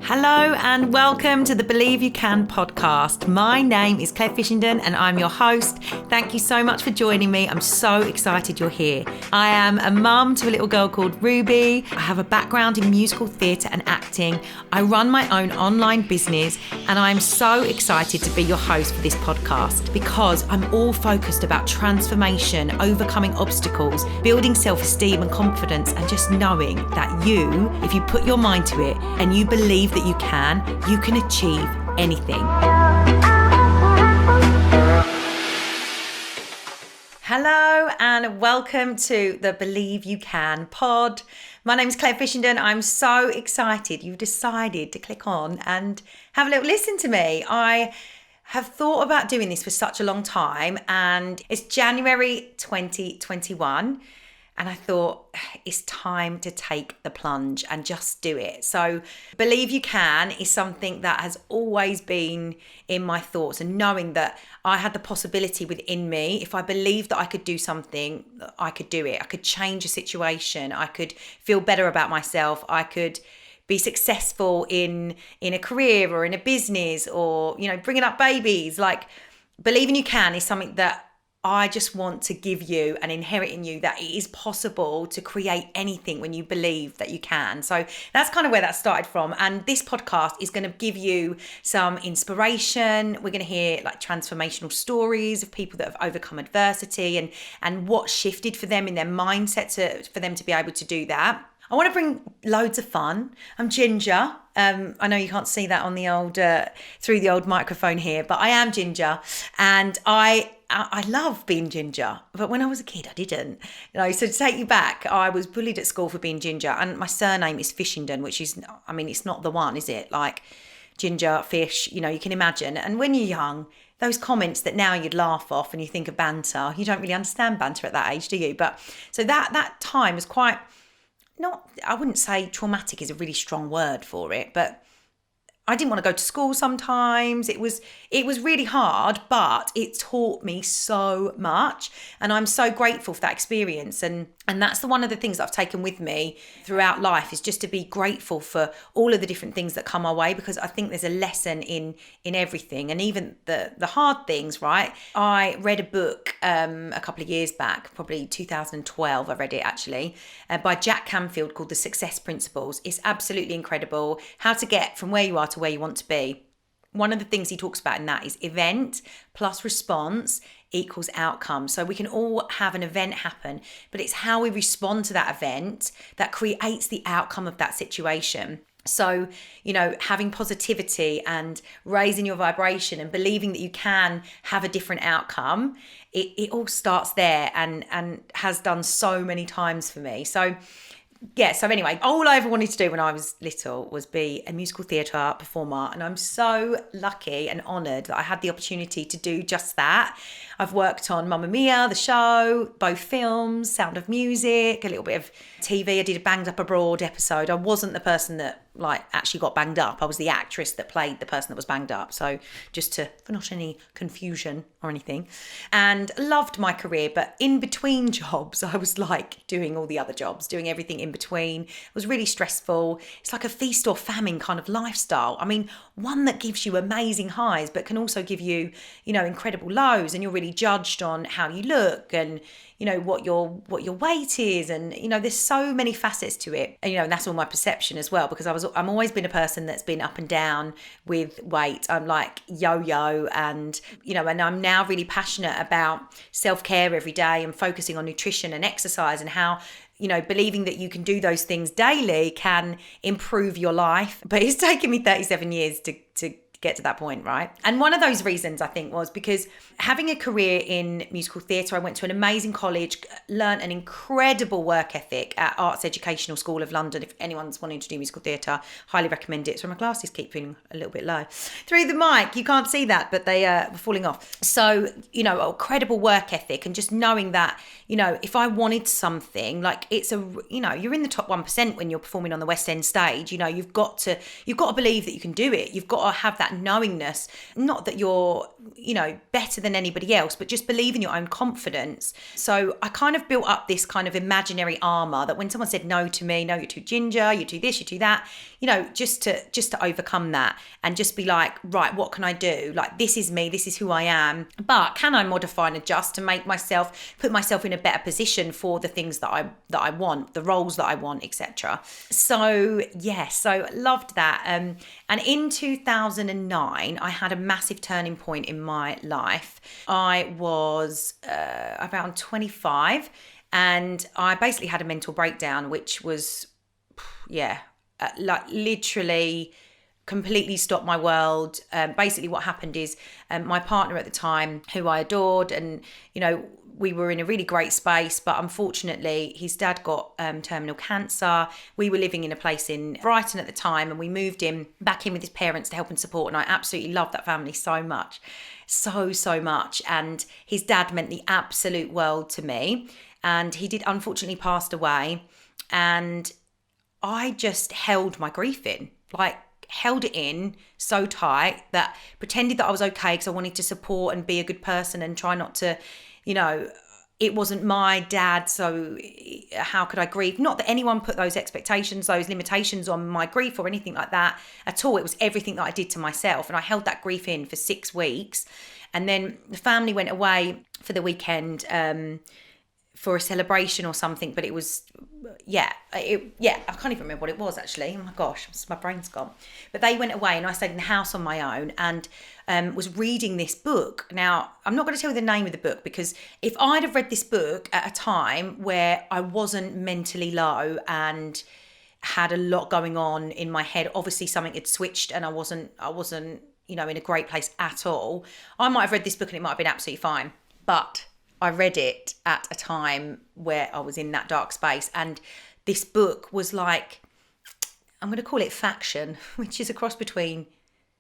Hello and welcome to the Believe You Can podcast. My name is Claire Fishington and I'm your host. Thank you so much for joining me. I'm so excited you're here. I am a mum to a little girl called Ruby. I have a background in musical theatre and acting. I run my own online business and I'm so excited to be your host for this podcast because I'm all focused about transformation, overcoming obstacles, building self-esteem and confidence, and just knowing that you, if you put your mind to it and you believe that you can achieve anything. Hello and welcome to the Believe You Can pod. My name is Claire Fishington. I'm so excited you've decided to click on and have a little listen to me. I have thought about doing this for such a long time, and it's January 2021. And I thought it's time to take the plunge and just do it. So Believe You Can is something that has always been in my thoughts, and knowing that I had the possibility within me. If I believed that I could do something, I could do it. I could change a situation. I could feel better about myself. I could be successful in a career or in a business, or, bringing up babies. Like, believing you can is something that I just want to give you and inherit in you, that it is possible to create anything when you believe that you can. So that's kind of where that started from. And this podcast is going to give you some inspiration. We're going to hear like transformational stories of people that have overcome adversity and what shifted for them in their mindset for them to be able to do that. I want to bring loads of fun. I'm Ginger. I know you can't see that on the old through the old microphone here, but I am Ginger, and I love being Ginger. But when I was a kid, I didn't. So to take you back, I was bullied at school for being Ginger, and my surname is Fishington, which is, it's not the one, is it? Like Ginger, fish, you can imagine. And when you're young, those comments that now you'd laugh off and you think of banter, you don't really understand banter at that age, do you? But so that time was quite, I wouldn't say traumatic is a really strong word for it, but I didn't want to go to school sometimes. It was really hard, but it taught me so much. And I'm so grateful for that experience. And that's one of the things that I've taken with me throughout life, is just to be grateful for all of the different things that come our way, because I think there's a lesson in everything, and even the hard things, right? I read a book a couple of years back, probably 2012, I read it actually, by Jack Canfield, called The Success Principles. It's absolutely incredible how to get from where you are to where you want to be. One of the things he talks about in that is event plus response equals outcome. So we can all have an event happen, but it's how we respond to that event that creates the outcome of that situation. So, having positivity and raising your vibration and believing that you can have a different outcome, it all starts there and has done so many times for me. So anyway, all I ever wanted to do when I was little was be a musical theatre performer. And I'm so lucky and honoured that I had the opportunity to do just that. I've worked on Mamma Mia, the show, both films, Sound of Music, a little bit of TV. I did a Banged Up Abroad episode. I wasn't the person that actually got banged up. I was the actress that played the person that was banged up. So just for not any confusion or anything. And loved my career, but in between jobs, I was doing all the other jobs, doing everything in between. It was really stressful. It's like a feast or famine kind of lifestyle. One that gives you amazing highs, but can also give you, incredible lows, and you're really judged on how you look and, what your weight is. And, there's so many facets to it. And, and that's all my perception as well, because I'm always been a person that's been up and down with weight. I'm like yo-yo, and, and I'm now really passionate about self-care every day and focusing on nutrition and exercise, and how, believing that you can do those things daily can improve your life. But it's taken me 37 years to get to that point, right? And one of those reasons, I think, was because having a career in musical theatre, I went to an amazing college, learned an incredible work ethic at Arts Educational School of London. If anyone's wanting to do musical theatre, highly recommend it. So my glasses keep feeling a little bit low through the mic. You can't see that, but they were falling off. So, a incredible work ethic, and just knowing that, if I wanted something, you're in the top 1% when you're performing on the West End stage. You've got to believe that you can do it. You've got to have that that knowingness, not that you're, better than anybody else, but just believe in your own confidence. So I kind of built up this kind of imaginary armor that when someone said no to me, no, you're too ginger, you do this, you do that, just to overcome that and just be like, right, what can I do? Like, this is me, this is who I am. But can I modify and adjust to put myself in a better position for the things that I want, the roles that I want, etc. So so loved that. And in 2009, I had a massive turning point in my life. I was around 25, and I basically had a mental breakdown, which was, like literally completely stopped my world. Basically what happened is my partner at the time, who I adored, and we were in a really great space, but unfortunately his dad got terminal cancer. We were living in a place in Brighton at the time, and we moved him back in with his parents to help and support, and I absolutely loved that family so much, so much. And his dad meant the absolute world to me, and he did unfortunately passed away, and I just held my grief in, held it in so tight, that pretended that I was okay because I wanted to support and be a good person and try not to, it wasn't my dad, so how could I grieve? Not that anyone put those expectations, those limitations on my grief or anything like that at all. It was everything that I did to myself, and I held that grief in for 6 weeks. And then the family went away for the weekend for a celebration or something, but it was, I can't even remember what it was actually. Oh my gosh, my brain's gone. But they went away, and I stayed in the house on my own, and was reading this book. Now, I'm not going to tell you the name of the book, because if I'd have read this book at a time where I wasn't mentally low and had a lot going on in my head, obviously something had switched and I wasn't, in a great place at all, I might have read this book and it might have been absolutely fine. But I read it at a time where I was in that dark space, and this book was like, I'm going to call it faction, which is a cross between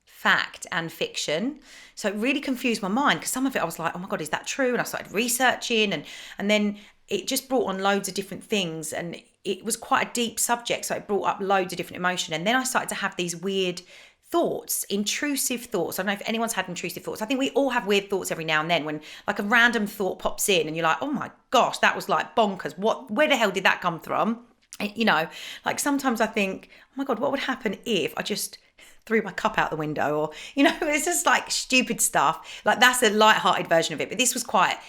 fact and fiction. So it really confused my mind, because some of it I was like, oh my God, is that true? And I started researching, and then it just brought on loads of different things, and it was quite a deep subject, so it brought up loads of different emotion. And then I started to have these weird thoughts, intrusive thoughts. I don't know if anyone's had intrusive thoughts. I think we all have weird thoughts every now and then, when like a random thought pops in and you're like, oh my gosh, that was like bonkers. Where the hell did that come from? Like sometimes I think, oh my God, what would happen if I just threw my cup out the window? Or, it's just like stupid stuff. Like, that's a light-hearted version of it. But this was quite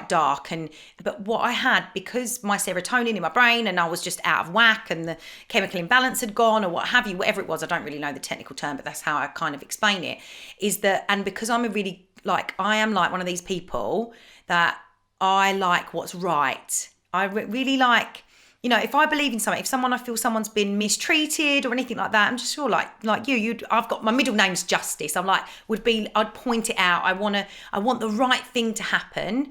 dark. But what I had, because my serotonin in my brain, and I was just out of whack, and the chemical imbalance had gone, or what have you, whatever it was, I don't really know the technical term, but that's how I kind of explain it, is that, and because I am like one of these people that I like what's right. I really like, if I believe in something, if I feel someone's been mistreated or anything like that, I'm just sure like I've got, my middle name's Justice. I'd point it out. I want the right thing to happen.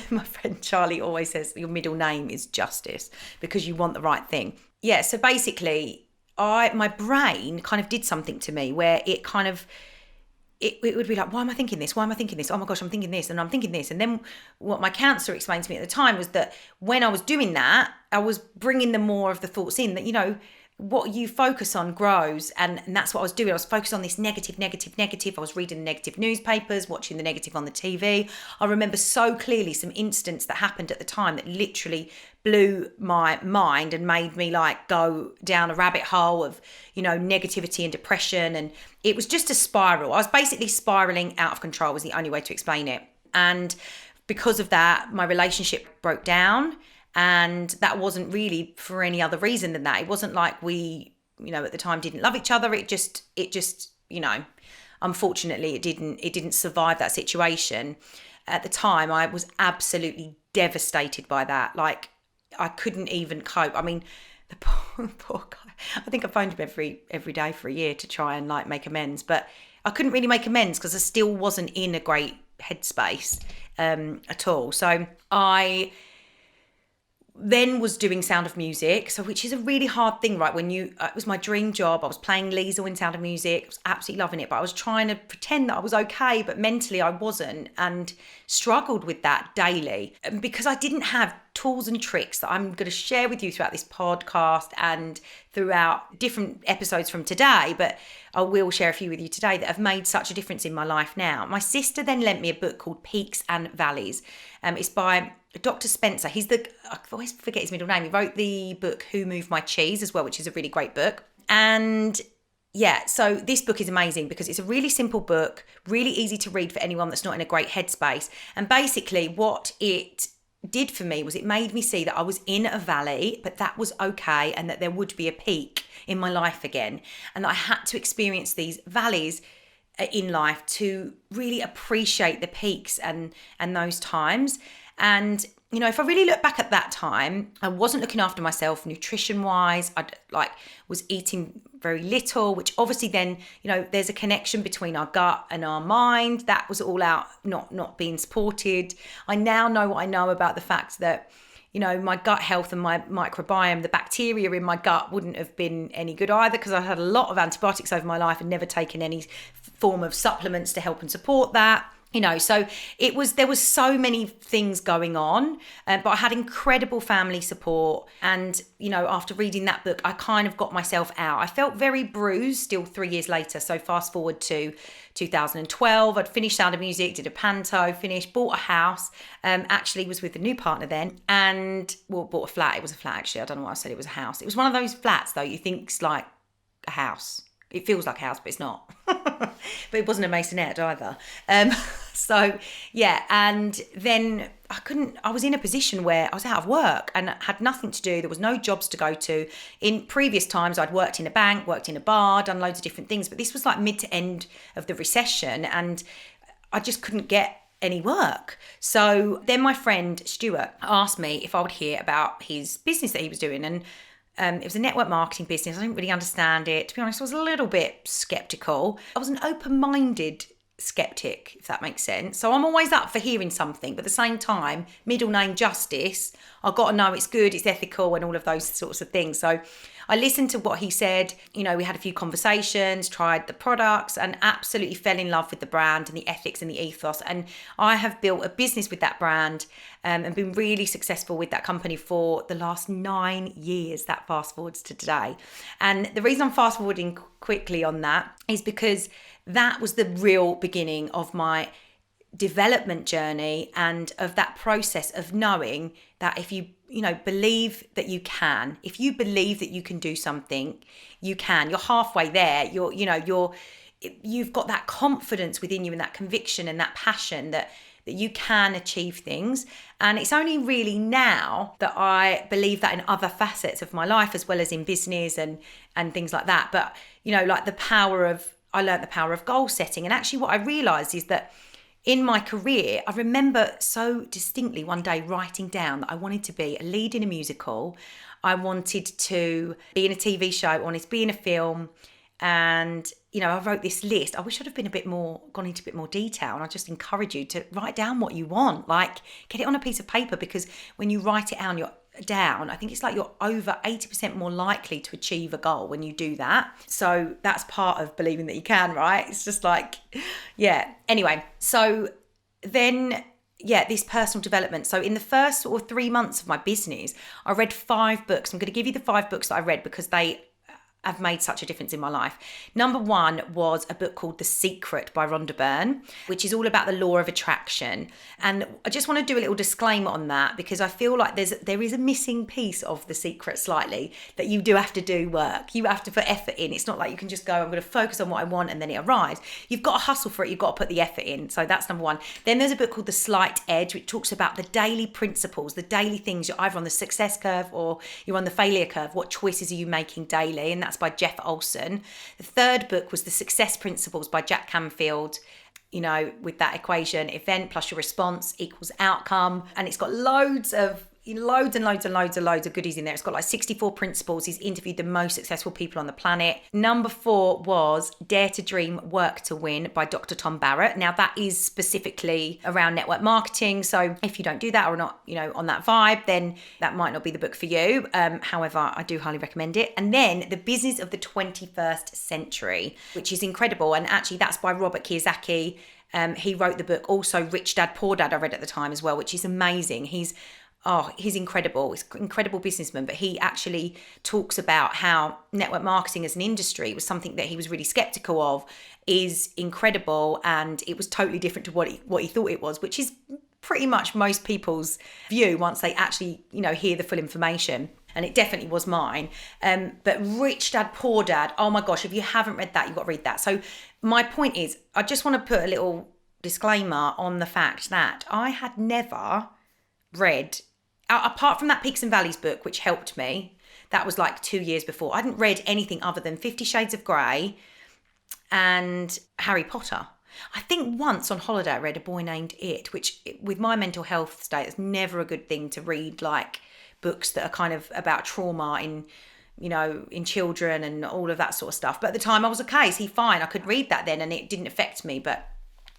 My friend Charlie always says your middle name is Justice because you want the right thing. Yeah. So basically my brain kind of did something to me where it kind of, it would be like, why am I thinking this? Why am I thinking this? Oh my gosh, I'm thinking this and I'm thinking this. And then what my counsellor explained to me at the time was that when I was doing that, I was bringing the more of the thoughts in, that, what you focus on grows. And that's what I was doing. I was focused on this negative. I was reading the negative newspapers, watching the negative on the TV. I remember so clearly some incidents that happened at the time that literally blew my mind and made me like go down a rabbit hole of, negativity and depression. And it was just a spiral. I was basically spiraling out of control, was the only way to explain it. And because of that, my relationship broke down. And that wasn't really for any other reason than that. It wasn't like we, at the time didn't love each other. It just, unfortunately it didn't survive that situation. At the time, I was absolutely devastated by that. Like, I couldn't even cope. I mean, the poor guy, I think I phoned him every day for a year to try and like make amends, but I couldn't really make amends because I still wasn't in a great headspace at all. So I then was doing Sound of Music, so which is a really hard thing, right? It was my dream job. I was playing Liesl in Sound of Music. I was absolutely loving it, but I was trying to pretend that I was okay, but mentally I wasn't, and struggled with that daily. And because I didn't have tools and tricks that I'm going to share with you throughout this podcast and throughout different episodes from today, but I will share a few with you today that have made such a difference in my life now. My sister then lent me a book called Peaks and Valleys. It's by Dr. Spencer. I always forget his middle name. He wrote the book Who Moved My Cheese as well, which is a really great book. And yeah, so this book is amazing because it's a really simple book, really easy to read for anyone that's not in a great headspace. And basically what it did for me was it made me see that I was in a valley, but that was okay, and that there would be a peak in my life again, and that I had to experience these valleys in life to really appreciate the peaks and those times. And you know, if I really look back at that time, I wasn't looking after myself nutrition wise. I was eating very little, which obviously then, you know, there's a connection between our gut and our mind. That was all out, not being supported. I now know what I know about the fact that, you know, my gut health and my microbiome, the bacteria in my gut wouldn't have been any good either, because I had a lot of antibiotics over my life and never taken any form of supplements to help and support that. You know, so there was so many things going on, but I had incredible family support. And, you know, after reading that book, I kind of got myself out. I felt very bruised still 3 years later. So fast forward to 2012, I'd finished Sound of Music, did a panto, bought a house, actually was with a new partner then, and bought a flat. It was a flat, actually. I don't know why I said it was a house. It was one of those flats though, you think's like a house. It feels like a house, but it's not. But it wasn't a masonette either. So yeah, and then I was in a position where I was out of work and had nothing to do. There was no jobs to go to. In previous times, I'd worked in a bank, worked in a bar, done loads of different things. But this was like mid to end of the recession, and I just couldn't get any work. So then my friend Stuart asked me if I would hear about his business that he was doing. And it was a network marketing business. I didn't really understand it. To be honest, I was a little bit skeptical. I was an open-minded skeptic, if that makes sense. So I'm always up for hearing something, but at the same time, middle name Justice, I've got to know it's good, it's ethical, and all of those sorts of things. So I listened to what he said. You know, we had a few conversations, tried the products, and absolutely fell in love with the brand and the ethics and the ethos. And I have built a business with that brand and been really successful with that company for the last 9 years. That fast forwards to today. And the reason I'm fast forwarding quickly on that is because that was the real beginning of my development journey and of that process of knowing that if you believe that you can, if you believe that you can do something, you can. You're halfway there. You've got that confidence within you and that conviction and that passion that you can achieve things. And it's only really now that I believe that in other facets of my life, as well as in business and things like that. But, you know, like I learned the power of goal setting. And actually what I realized is that in my career, I remember so distinctly one day writing down that I wanted to be a lead in a musical. I wanted to be in a TV show. I wanted to be in a film. And, you know, I wrote this list. I wish I'd have been gone into a bit more detail. And I just encourage you to write down what you want. Like, get it on a piece of paper, because when you write it down, I think it's like you're over 80% more likely to achieve a goal when you do that. So that's part of believing that you can, right? It's just like, yeah. Anyway, so then, yeah, this personal development. So in the first sort of 3 months of my business, I read 5 books. I'm going to give you the 5 books that I read because they have made such a difference in my life. Number 1 was a book called The Secret by Rhonda Byrne, which is all about the law of attraction. And I just want to do a little disclaimer on that, because I feel like there is a missing piece of The Secret slightly, that you do have to do work. You have to put effort in. It's not like you can just go, I'm going to focus on what I want and then it arrives. You've got to hustle for it. You've got to put the effort in. So that's number 1. Then there's a book called The Slight Edge, which talks about the daily principles, the daily things. You're either on the success curve or you're on the failure curve. What choices are you making daily? And that's by Jeff Olson. The third book was The Success Principles by Jack Canfield. You know, with that equation, event plus your response equals outcome. And it's got loads of loads and loads and loads and loads of goodies in there. It's got like 64 principles. He's interviewed the most successful people on the planet. Number 4 was Dare to Dream, Work to Win by Dr. Tom Barrett. Now that is specifically around network marketing. So if you don't do that or not, on that vibe, then that might not be the book for you. However, I do highly recommend it. And then The Business of the 21st Century, which is incredible. And actually that's by Robert Kiyosaki. He wrote the book. Also Rich Dad, Poor Dad I read at the time as well, which is amazing. He's incredible. He's an incredible businessman, but he actually talks about how network marketing as an industry was something that he was really skeptical of, is incredible, and it was totally different to what he thought it was, which is pretty much most people's view once they actually, hear the full information. And it definitely was mine. But Rich Dad, Poor Dad, oh my gosh, if you haven't read that, you've got to read that. So my point is, I just want to put a little disclaimer on the fact that I had never read, apart from that Peaks and Valleys book, which helped me, that was like 2 years before, I hadn't read anything other than 50 Shades of Grey and Harry Potter. I think once on holiday I read A Boy Named It, which with my mental health state, it's never a good thing to read, like books that are kind of about trauma in children and all of that sort of stuff. But at the time I was okay, fine. I could read that then and it didn't affect me. But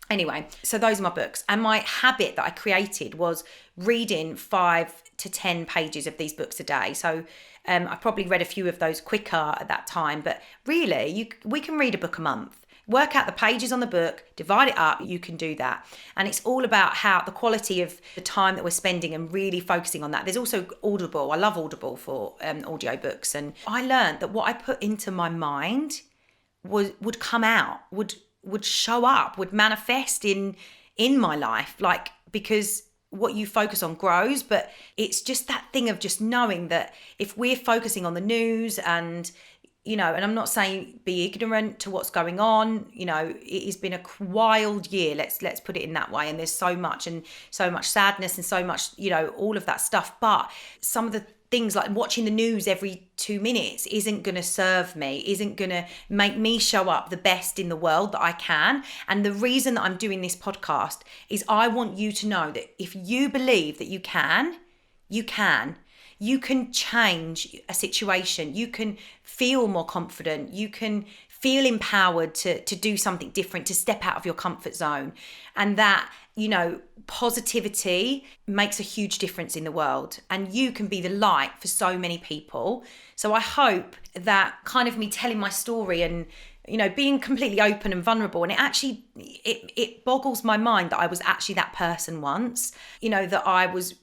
anyway, so those are my books. And my habit that I created was reading 5 to 10 pages of these books a day. So I probably read a few of those quicker at that time. But really, we can read a book a month. Work out the pages on the book, divide it up, you can do that. And it's all about how the quality of the time that we're spending and really focusing on that. There's also Audible. I love Audible for audiobooks. And I learned that what I put into my mind would come out, would show up, would manifest in my life, like, because what you focus on grows. But it's just that thing of just knowing that if we're focusing on the news and and I'm not saying be ignorant to what's going on, it has been a wild year, let's put it in that way, and there's so much sadness and so much, all of that stuff. But some of the things like watching the news every 2 minutes isn't going to serve me, isn't going to make me show up the best in the world that I can. And the reason that I'm doing this podcast is I want you to know that if you believe that you can change a situation. You can feel more confident. You can feel empowered to do something different, to step out of your comfort zone. And that, positivity makes a huge difference in the world. And you can be the light for so many people. So I hope that kind of me telling my story and, being completely open and vulnerable. And it actually, it boggles my mind that I was actually that person once, that I was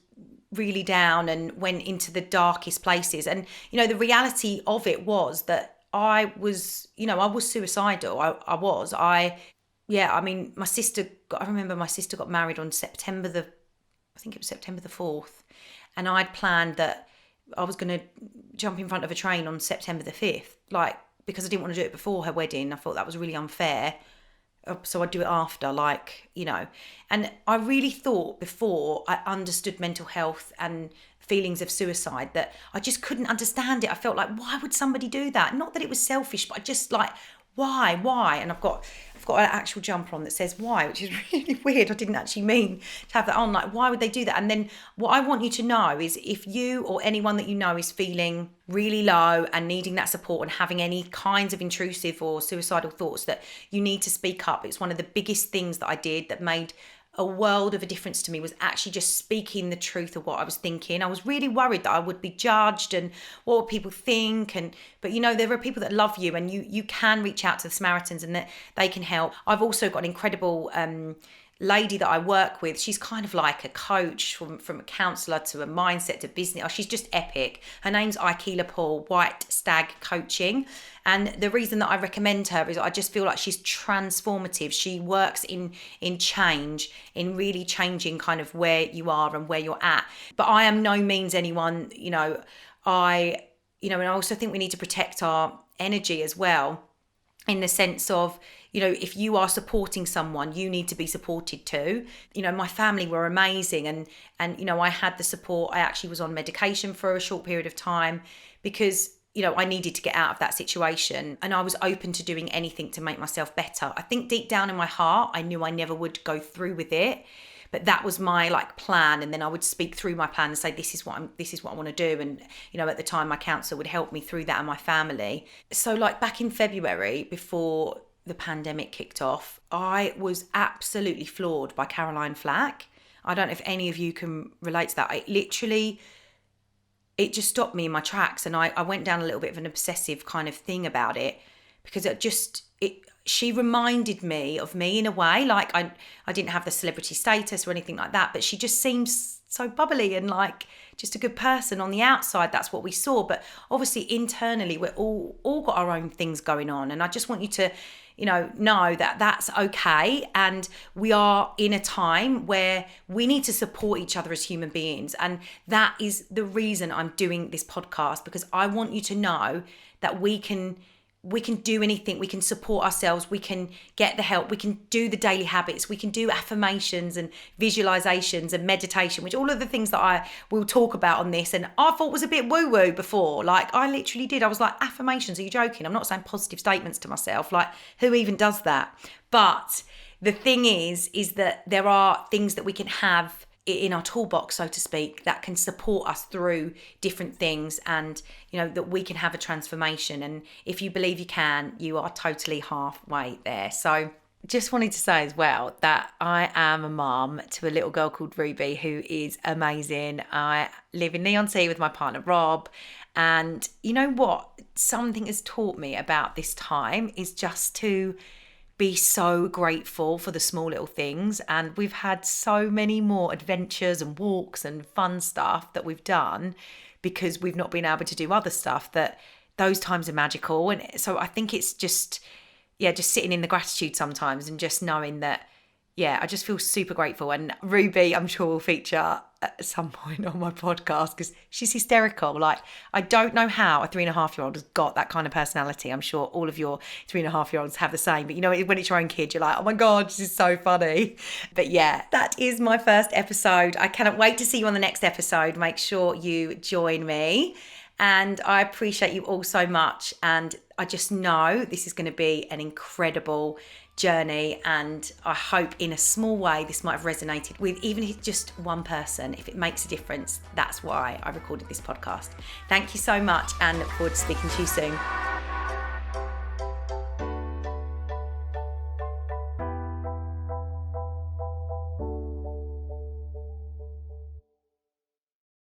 really down and went into the darkest places. And the reality of it was that I was suicidal. I remember my sister got married on September the 4th, and I'd planned that I was going to jump in front of a train on September the 5th, like, because I didn't want to do it before her wedding. I thought that was really unfair. So I'd do it after, and I really thought before I understood mental health and feelings of suicide that I just couldn't understand it. I felt like, why would somebody do that? Not that it was selfish, but I just like, why? And I've got an actual jumper on that says why, which is really weird. I didn't actually mean to have that on. Like, why would they do that? And then what I want you to know is if you or anyone that you know is feeling really low and needing that support and having any kinds of intrusive or suicidal thoughts, that you need to speak up. It's one of the biggest things that I did that made a world of a difference to me, was actually just speaking the truth of what I was thinking. I was really worried that I would be judged and what would people think. But there are people that love you, and you can reach out to the Samaritans and that they can help. I've also got an incredible lady that I work with. She's kind of like a coach, from a counsellor to a mindset to business. She's just epic. Her name's Ikela Paul, White Stag Coaching. And the reason that I recommend her is I just feel like she's transformative. She works in change, in really changing kind of where you are and where you're at. But I am no means anyone, and I also think we need to protect our energy as well, in the sense of, if you are supporting someone, you need to be supported too. My family were amazing, and I had the support. I actually was on medication for a short period of time because I needed to get out of that situation, and I was open to doing anything to make myself better. I think deep down in my heart, I knew I never would go through with it, but that was my like plan. And then I would speak through my plan and say, this is what I want to do. And, you know, at the time my counsellor would help me through that and my family. So like back in February, before the pandemic kicked off, I was absolutely floored by Caroline Flack. I don't know if any of you can relate to that. It just stopped me in my tracks, and I went down a little bit of an obsessive kind of thing about it, because she reminded me of me in a way. Like I didn't have the celebrity status or anything like that, but she just seems so bubbly and like just a good person on the outside. That's what we saw, but obviously internally we're all got our own things going on, and I just want you to know that that's okay. And we are in a time where we need to support each other as human beings. And that is the reason I'm doing this podcast, because I want you to know that we can do anything. We can support ourselves. We can get the help. We can do the daily habits. We can do affirmations and visualizations and meditation, which all of the things that I will talk about on this. And I thought was a bit woo-woo before. Like I literally did. I was like, affirmations, are you joking? I'm not saying positive statements to myself. Like who even does that? But the thing is that there are things that we can have in our toolbox, so to speak, that can support us through different things, and that we can have a transformation. And if you believe you can, you are totally halfway there. So just wanted to say as well that I am a mum to a little girl called Ruby, who is amazing. I live in Neon Sea with my partner Rob, and you know what something has taught me about this time is just to be so grateful for the small little things. And we've had so many more adventures and walks and fun stuff that we've done because we've not been able to do other stuff, that those times are magical. And so I think it's just sitting in the gratitude sometimes and just knowing that, I just feel super grateful. And Ruby, I'm sure, will feature at some point on my podcast because she's hysterical. Like, I don't know how a 3.5-year-old has got that kind of personality. I'm sure all of your 3.5-year-olds have the same. But when it's your own kid, you're like, oh my God, this is so funny. But yeah, that is my first episode. I cannot wait to see you on the next episode. Make sure you join me. And I appreciate you all so much. And I just know this is going to be an incredible journey, and I hope in a small way this might have resonated with even if just one person. If it makes a difference, that's why I recorded this podcast. Thank you so much, and look forward to speaking to you soon.